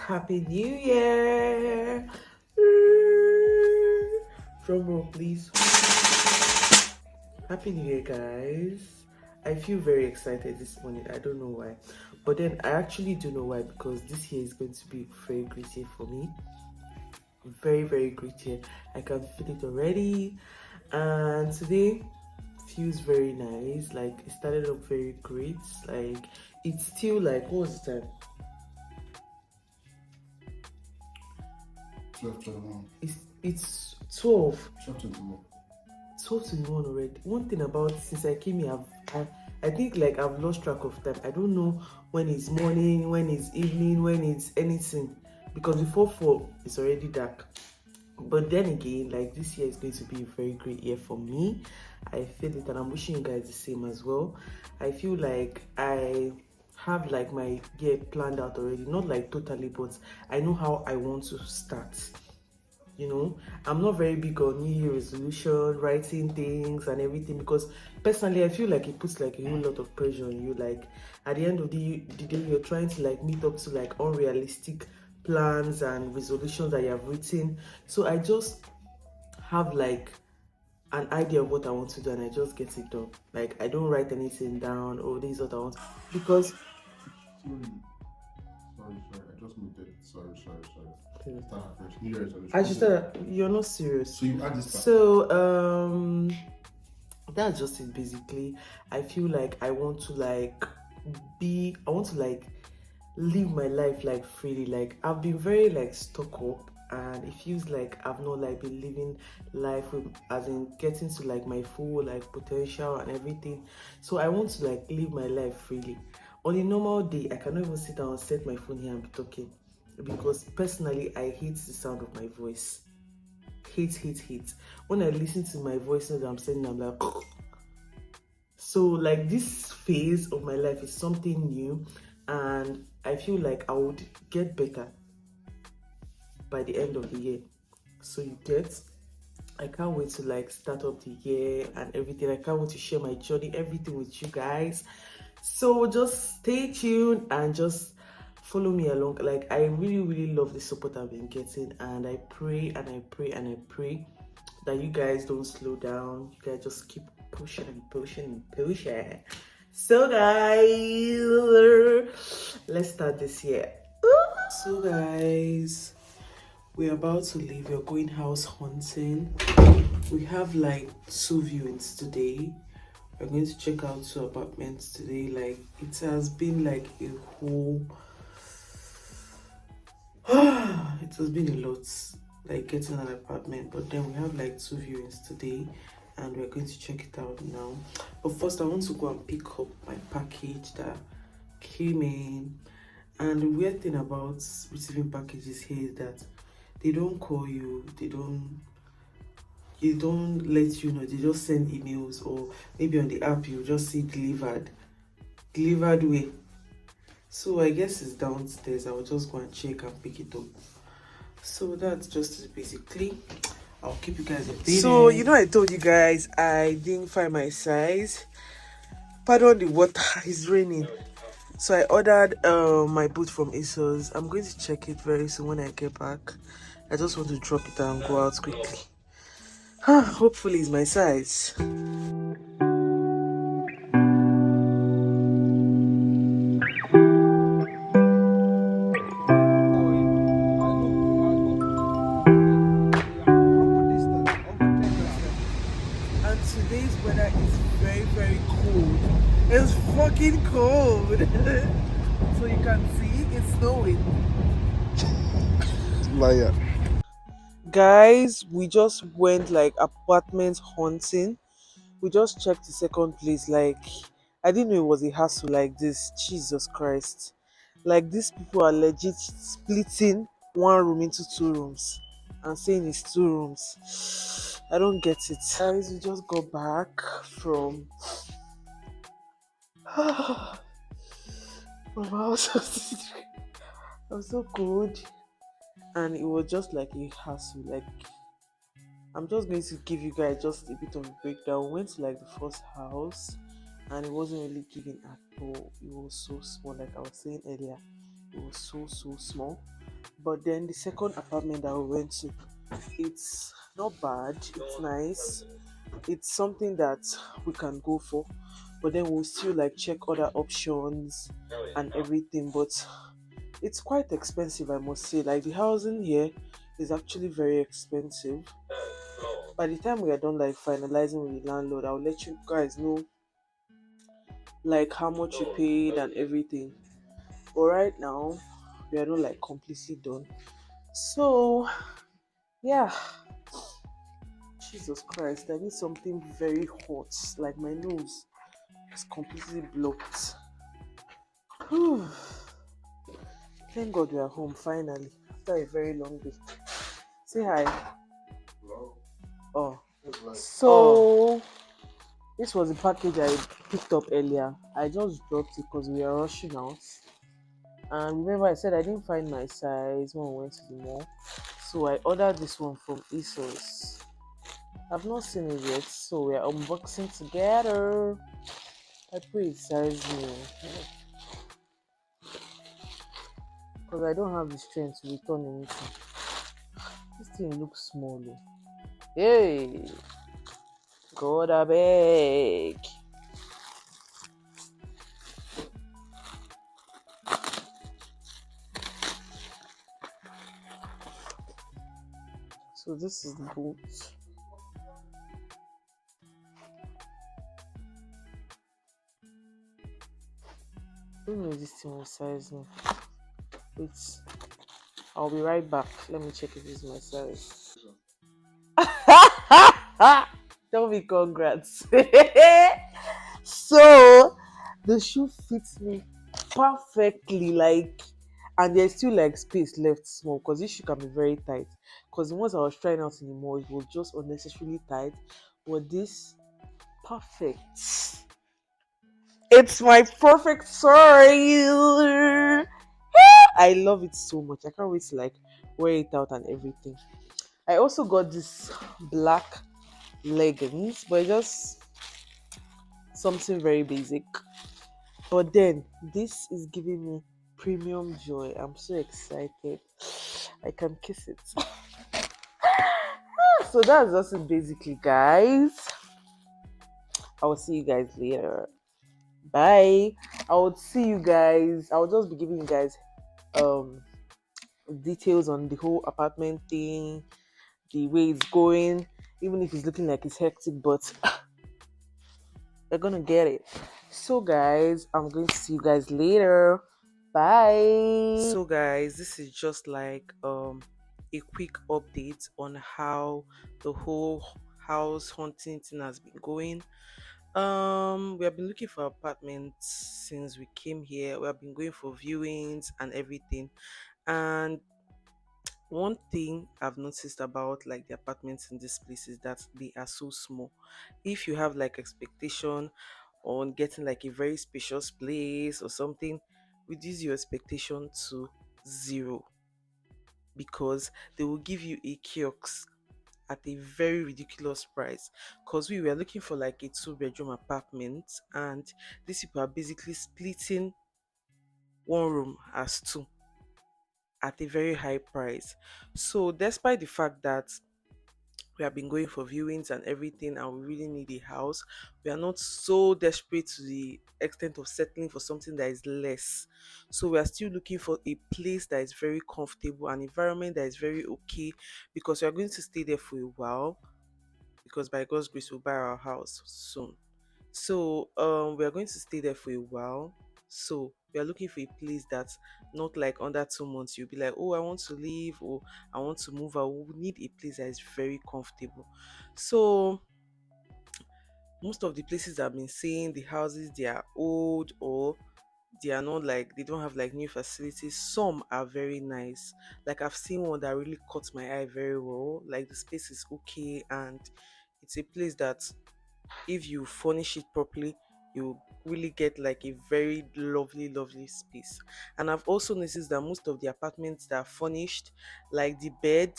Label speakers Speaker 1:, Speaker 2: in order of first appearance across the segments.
Speaker 1: Happy New Year! Drum roll, please. Happy New Year, guys. I feel very excited this morning. I don't know why. But then I actually do know why, because this year is going to be a very great year for me. Very, very great year. I can feel it already. And today feels very nice. Like, it started up very great. Like, it's still like, what was the time?
Speaker 2: 12:21.
Speaker 1: It's 12.
Speaker 2: 12:21.
Speaker 1: 12:21 already. One thing about since I came here, I think like I've lost track of time. I don't know when it's morning, when it's evening, when it's anything. Because before 4, it's already dark. But then again, like this year is going to be a very great year for me. I feel it, and I'm wishing you guys the same as well. I feel like I have like my year planned out already, not like totally, but I know how I want to start. I'm not very big on New Year resolution, writing things and everything, because personally I feel like it puts like a whole lot of pressure on you. Like at the end of the day, you're trying to like meet up to like unrealistic plans and resolutions that you have written. So I just have like an idea of what I want to do and I just get it done. Like I don't write anything down, or this is what I want, because
Speaker 2: Sorry. I just muted. Sorry. Start afresh. New Year resolution.
Speaker 1: I just said you're not serious.
Speaker 2: So you add this part.
Speaker 1: So that's just it basically. I feel like I want to like live my life like freely. Like I've been very like stuck up, and it feels like I've not like been living life with, as in getting to like my full like potential and everything. So I want to like live my life freely. On a normal day, I cannot even sit down and set my phone here and be talking, because personally I hate the sound of my voice. Hate. When I listen to my voice that I'm saying, I'm like so like this phase of my life is something new, and I feel like I would get better by the end of the year. So I can't wait to like start up the year and everything. I can't wait to share my journey, everything with you guys. So just stay tuned and just follow me along. Like I really love the support I've been getting, and I pray that you guys don't slow down. You guys just keep pushing. So guys, let's start this year. So guys, we're about to leave. We're going house hunting. We have like 2 viewings today. We're going to check out 2 apartments today. Like it has been like a whole it has been a lot, like getting an apartment, but then we have like 2 viewings today and we're going to check it out now. But first I want to go and pick up my package that came in. And the weird thing about receiving packages here is that they don't call you, they don't let you know, they just send emails, or maybe on the app you just see delivered way. So I guess it's downstairs. I'll just go and check and pick it up. So that's just it basically. I'll keep you guys updated. So I told you guys I didn't find my size. Pardon the water, it's raining. So I ordered my boot from ASOS. I'm going to check it very soon when I get back. I just want to drop it and go out quickly. Hopefully it's my size. And today's weather is very cold. It's fucking cold. So you can see it's snowing.
Speaker 2: Liar.
Speaker 1: Guys, we just went like apartment hunting. We just checked the second place. Like I didn't know it was a hassle like this. Jesus Christ. Like these people are legit splitting one room into 2 rooms and saying it's 2 rooms. I don't get it. Guys, we just got back from from house. I'm so cold. And it was just like a hassle. Like I'm just going to give you guys just a bit of a breakdown. We went to like the first house and it wasn't really giving at all. It was so small, like I was saying earlier. It was so small. But then the second apartment that we went to, it's not bad, it's nice, it's something that we can go for, but then we'll still like check other options and everything. But it's quite expensive, I must say. Like the housing here is actually very expensive. By the time we are done like finalizing with the landlord, I'll let you guys know like how much we paid and everything. But right now, we are not like completely done. So yeah, Jesus Christ, I need something very hot. Like my nose is completely blocked. Whew. Thank God we are home finally after a very long day. Say hi.
Speaker 2: Hello?
Speaker 1: Oh,
Speaker 2: It's like,
Speaker 1: so this was the package I picked up earlier. I just dropped it because we are rushing out. And remember, I said I didn't find my size when we went to the mall. So I ordered this one from ASOS. I've not seen it yet, so we are unboxing together. I pray it size me because I don't have the strength to return anything. This thing looks small. Oh. Hey, God, I beg. So this is the boot. I don't know if this thing will size me. Wait, I'll be right back. Let me check if this is my size. Tell me congrats. So the shoe fits me perfectly, like, and there's still like space left small because this shoe can be very tight. Because the ones I was trying out in the mall, it was just unnecessarily tight. But this perfect. It's my perfect size. I love it so much. I can't wait to like wear it out and everything. I also got this black leggings, but just something very basic. But then this is giving me premium joy. I'm so excited. I can kiss it. So that's just it basically, guys. I will see you guys later. Bye. I will see you guys. I'll just be giving you guys um details on the whole apartment thing, the way it's going, even if it's looking like it's hectic, but we're gonna get it. So guys, I'm going to see you guys later. Bye. So guys, this is just like a quick update on how the whole house hunting thing has been going. We have been looking for apartments since we came here. We have been going for viewings and everything. And one thing I've noticed about like the apartments in this place is that they are so small. If you have like expectation on getting like a very spacious place or something, reduce your expectation to zero because they will give you a kiosk at a very ridiculous price. Because we were looking for like a two-bedroom apartment, and these people are basically splitting one room as two at a very high price. So, despite the fact that we have been going for viewings and everything, and we really need a house, we are not so desperate to the extent of settling for something that is less. So, we are still looking for a place that is very comfortable, an environment that is very okay, because we are going to stay there for a while. Because by God's grace, we'll buy our house soon. So we are going to stay there for a while. So we are looking for a place that's not like under 2 months. You'll be like, oh, I want to leave or I want to move. I will need a place that is very comfortable. So most of the places I've been seeing, the houses they are old or they are not like they don't have like new facilities. Some are very nice. Like I've seen one that really caught my eye very well. Like the space is okay and it's a place that if you furnish it properly, you really get like a very lovely space. And I've also noticed that most of the apartments that are furnished, like the bed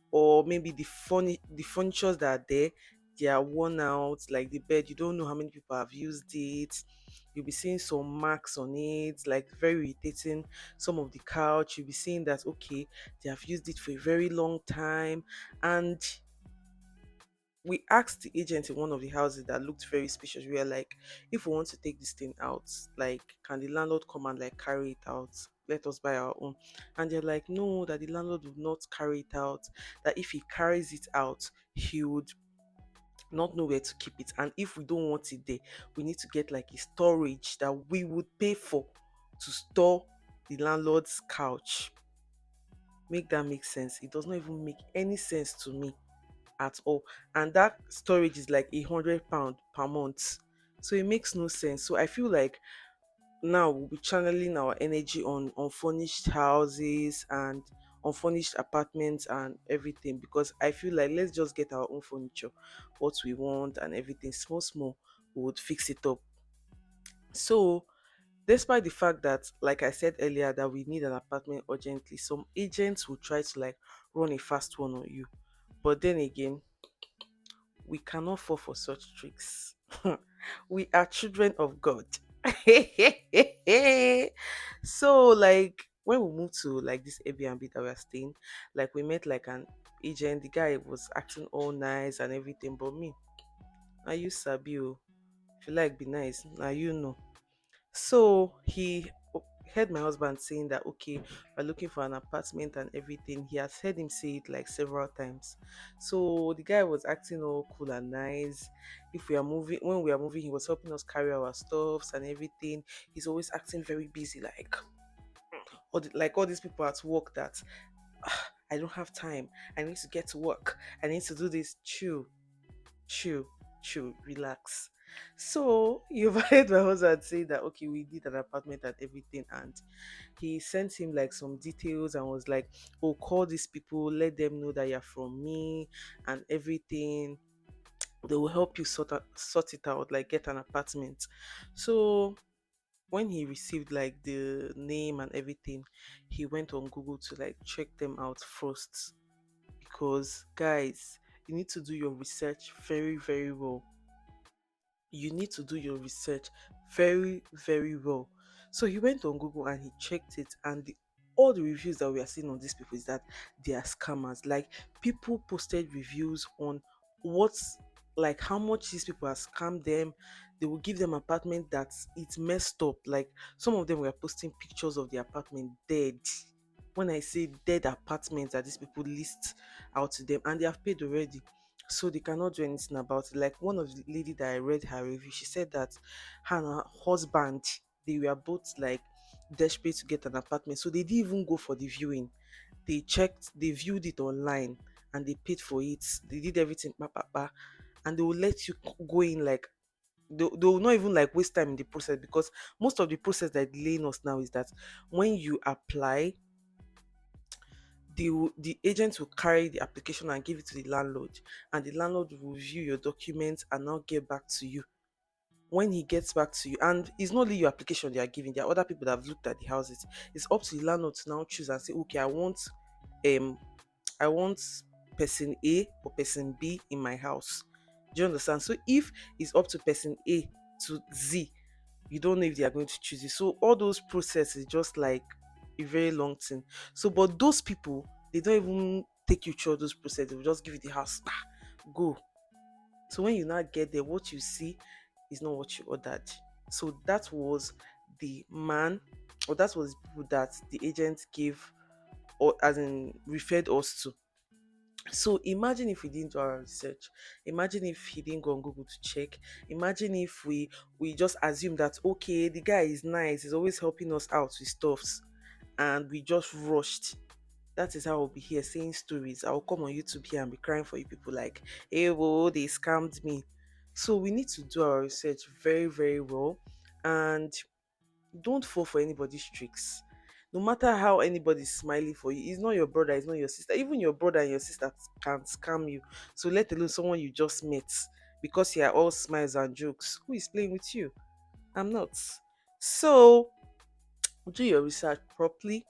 Speaker 1: or maybe the furnitures that are there, they are worn out, like the bed, you don't know how many people have used it. You'll be seeing some marks on it, like very irritating. Some of the couch, you'll be seeing that okay, they have used it for a very long time. And we asked the agent in one of the houses that looked very spacious. We were like, if we want to take this thing out, like, can the landlord come and like carry it out? Let us buy our own. And they're like, no, that the landlord would not carry it out. That if he carries it out, he would not know where to keep it. And if we don't want it there, we need to get like a storage that we would pay for to store the landlord's couch. Make that make sense? It does not even make any sense to me at all. And that storage is like £100 per month. So it makes no sense. So I feel like now we'll be channeling our energy on unfurnished houses and unfurnished apartments and everything, because I feel like let's just get our own furniture, what we want and everything. Small small, we would fix it up. So despite the fact that, like I said earlier, that we need an apartment urgently, some agents will try to like run a fast one on you. But then again, we cannot fall for such tricks. We are children of God. So like when we moved to like this Airbnb that we are staying, like we met like an agent. The guy was acting all nice and everything, but me, are you sabi o? If you like be nice, now you know. So he heard my husband saying that okay, we're looking for an apartment and everything. He has heard him say it like several times. So the guy was acting all cool and nice. If we are moving, when we are moving, he was helping us carry our stuffs and everything. He's always acting very busy, like all these people at work that I don't have time. I need to get to work. I need to do this. Chill, chill, relax. So you've heard my husband say that okay, we did an apartment and everything, and he sent him like some details and was like, oh, call these people, let them know that you're from me and everything. They will help you sort it out, like get an apartment. So when he received like the name and everything, he went on Google to like check them out first, because guys, you need to do your research very, very well. You need to do your research very, very well. So he went on Google and he checked it, and all the reviews that we are seeing on these people is that they are scammers. Like, people posted reviews on what's like how much these people have scammed them. They will give them apartment that it's messed up. Like, some of them were posting pictures of the apartment dead. When I say dead apartments that these people list out to them, and they have paid already, so they cannot do anything about it. Like, one of the lady that I read her review, she said that her and her husband, they were both like desperate to get an apartment, so they didn't even go for the viewing. They checked, they viewed it online, and they paid for it. They did everything, and they will let you go in like they will not even like waste time in the process, because most of the process that delaying us now is that when you apply, the agent will carry the application and give it to the landlord, and the landlord will review your documents and now get back to you. When he gets back to you, and it's not only your application they are giving, there are other people that have looked at the houses. It's up to the landlord to now choose and say, okay, um I want person A or person B in my house. Do you understand? So if it's up to person A to Z, you don't know if they are going to choose you. So all those processes just like a very long thing. So, but those people, they don't even take you through those processes. They will just give you the house, go. So when you now get there, what you see is not what you ordered. So that was the man, or that was the people that the agent gave, or as in referred us to. So imagine if we didn't do our research. Imagine if he didn't go on Google to check. Imagine if we just assume that okay, the guy is nice, he's always helping us out with stuffs, and we just rushed. That is how I'll be here saying stories. I'll come on YouTube here and be crying for you people like, hey, whoa, they scammed me. So we need to do our research very, very well, and don't fall for anybody's tricks. No matter how anybody's smiling for you, it's not your brother, it's not your sister. Even your brother and your sister can scam you. So let alone someone you just met, because you are all smiles and jokes. Who is playing with you? I'm not. So do your research properly.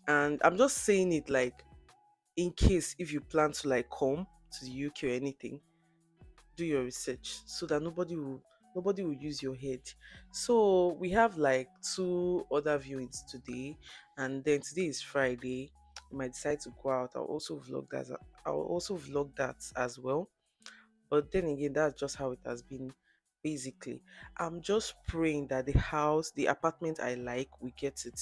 Speaker 1: And I'm just saying it like, in case if you plan to like come to the UK or anything, do your research so that nobody will use your head. So we have like two other viewings today, and then today is Friday. We might decide to go out. I'll also vlog that as well. But then again, that's just how it has been. Basically, I'm just praying that the apartment I like, we get it.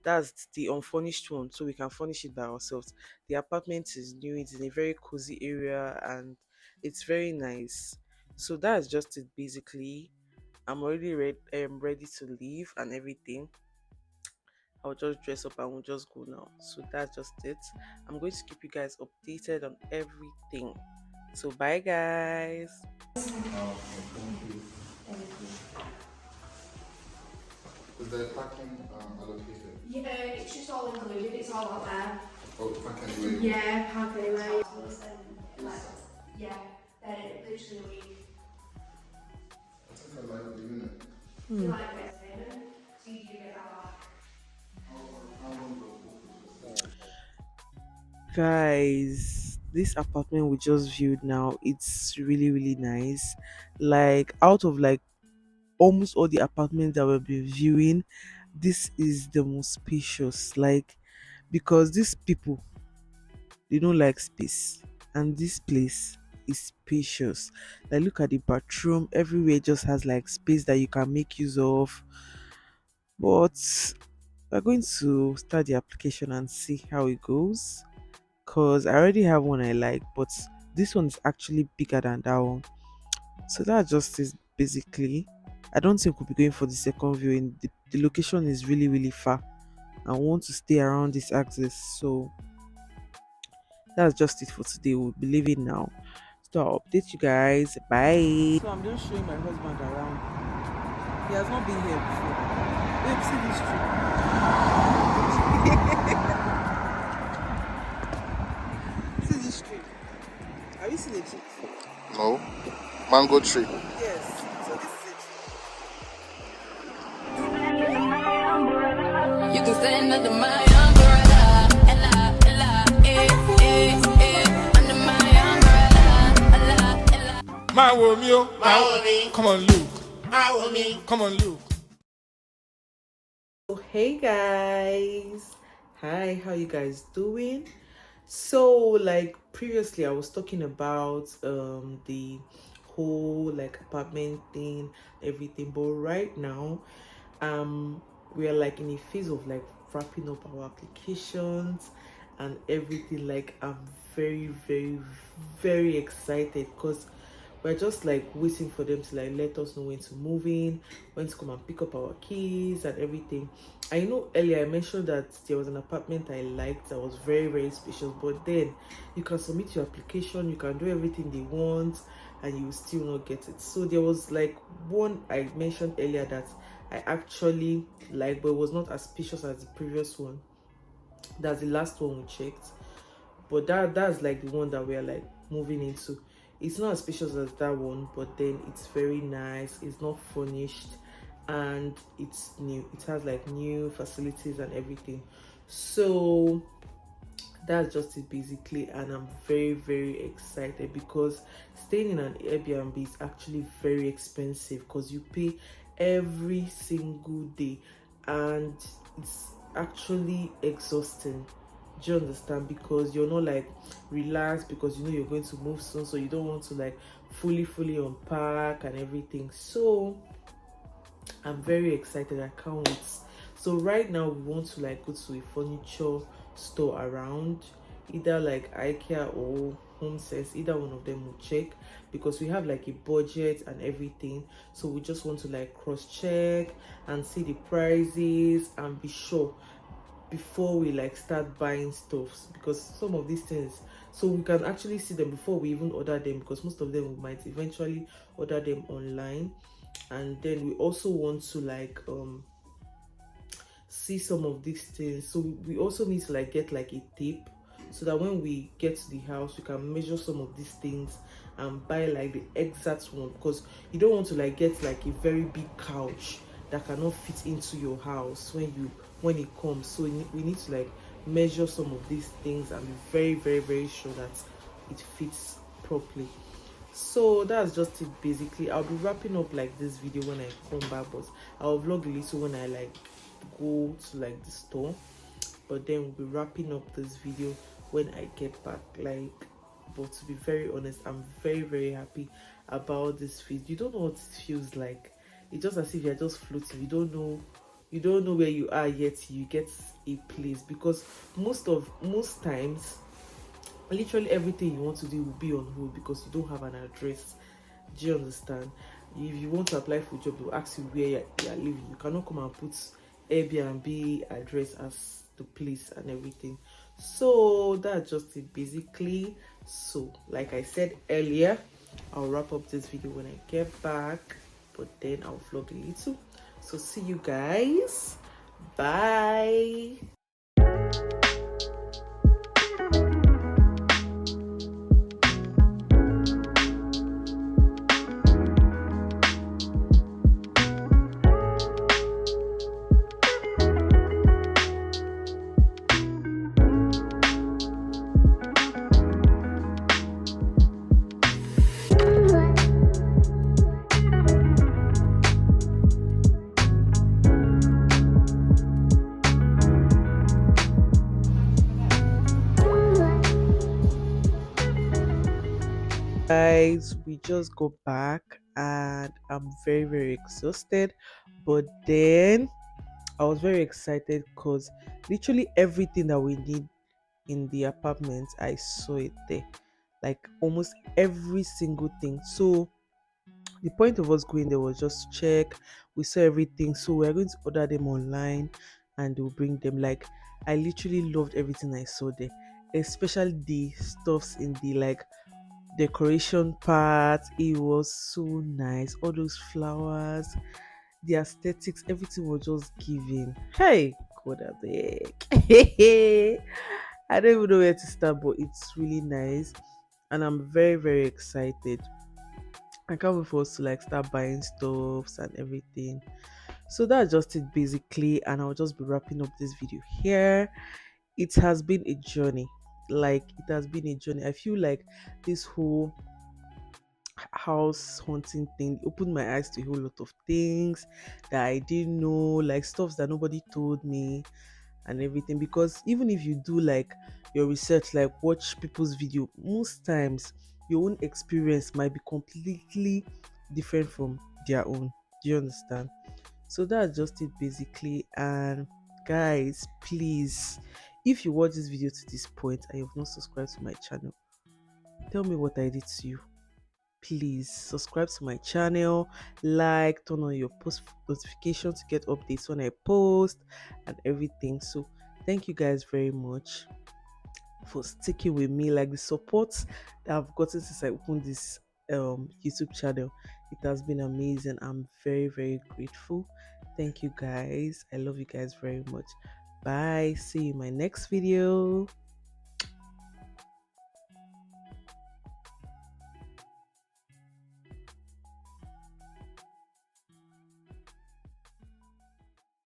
Speaker 1: That's the unfurnished one, so we can furnish it by ourselves. The apartment is new, it's in a very cozy area, and it's very nice. So that's just it basically. I'm already ready to leave and everything. I'll just dress up and we'll just go now. So that's just it. I'm going to keep you guys updated on everything. So bye guys.
Speaker 2: Thank you. Is the parking allocated?
Speaker 3: Yeah, it's just all included, it's all out there.
Speaker 2: Oh, park anyway.
Speaker 3: Yeah, park anyway. Like, yeah, then it literally a week.
Speaker 2: I think I like the unit.
Speaker 3: You like this payment, so you do get that back.
Speaker 2: How long does it
Speaker 1: Guys, this apartment we just viewed now, it's really really nice. Like out of like almost all the apartments that we've been viewing, this is the most spacious. Like because these people, they don't like space, and this place is spacious. Like look at the bathroom, everywhere just has like space that you can make use of. But we're going to start the application and see how it goes, because I already have one I like, but this one is actually bigger than that one. So that just is basically. I don't think we'll be going for the second viewing. The location is really really far. I want to stay around this axis, so that's just it for today. We'll be leaving now. So I'll update you guys. Bye. So I'm just showing my husband around. He has not been here before. Babe, see this tree. See this tree. Have you seen a tree before?
Speaker 2: No. Mango tree.
Speaker 1: Yes. So this is a tree.
Speaker 4: You can stand under my umbrella, Ella, Ella, under my umbrella, Ella, Ella.
Speaker 5: My Romeo, come on, Luke. Come on, Luke.
Speaker 1: So hey guys, hi, how you guys doing? So like previously I was talking about the whole like apartment thing, everything, but right now we are like in a phase of like wrapping up our applications and everything. Like I'm very very excited because we're just like waiting for them to like let us know when to move in, when to come and pick up our keys and everything. I know earlier I mentioned that there was an apartment I liked that was very spacious, but then you can submit your application, you can do everything they want, and you will still not get it. So there was like one I mentioned earlier that I actually like, but it was not as spacious as the previous one. That's the last one we checked, but that's like the one that we're like moving into. It's not as spacious as that one, but then it's very nice. It's not furnished, and it's new. It has like new facilities and everything. So that's just it basically, and I'm very excited because staying in an Airbnb is actually very expensive because you pay every single day, and it's actually exhausting. Do you understand? Because you're not like relaxed, because you know you're going to move soon, so you don't want to like fully unpack and everything. So I'm very excited. I can't wait. So right now we want to like go to a furniture store around, either like IKEA or Home Sense. Either one of them will check, because we have like a budget and everything. So we just want to like cross check and see the prices and be sure before we like start buying stuffs, because some of these things, so we can actually see them before we even order them, because most of them we might eventually order them online. And then we also want to like see some of these things, so we also need to like get like a tape, so that when we get to the house we can measure some of these things and buy like the exact one, because you don't want to like get like a very big couch that cannot fit into your house when it comes. So we need to like measure some of these things and be very sure that it fits properly. So that's just it basically. I'll be wrapping up like this video when I come back, but I'll vlog a little when I like go to like the store, but then we'll be wrapping up this video when I get back. Like, but to be very honest, I'm very happy about this feed. You don't know what it feels like. It's just as if you're just floating. You don't know where you are yet you get a place, because most times literally everything you want to do will be on hold because you don't have an address. Do you understand? If you want to apply for a job, they'll ask you where you are living. You cannot come and put Airbnb address as the place and everything. So that's just it basically. So like I said earlier, I'll wrap up this video when I get back, but then I'll vlog a little. So see you guys. Bye. Guys, we just go back and I'm very exhausted, but then I was very excited because literally everything that we need in the apartment, I saw it there, like almost every single thing. So the point of us going there was just to check. We saw everything, so we're going to order them online and they'll bring them. Like, I literally loved everything I saw there, especially the stuffs in the like decoration part. It was so nice, all those flowers, the aesthetics, everything was just giving. Hey, god, I beg. I don't even know where to start, but it's really nice and I'm very excited. I can't wait for us to like start buying stuffs and everything. So that's just it basically, and I'll just be wrapping up this video here. It has been a journey. Like, it has been a journey. I feel like this whole house hunting thing opened my eyes to a whole lot of things that I didn't know, like stuff that nobody told me and everything. Because even if you do like your research, like watch people's video, most times your own experience might be completely different from their own. Do you understand? So that's just it basically. And guys, please, if you watch this video to this point and you've not subscribed to my channel, tell me what I did to you. Please subscribe to my channel, like, turn on your post notification to get updates when I post and everything. So thank you guys very much for sticking with me. Like, the support that I've gotten since I opened this YouTube channel, it has been amazing. I'm very grateful. Thank you guys. I love you guys very much. Bye. See you in my next video.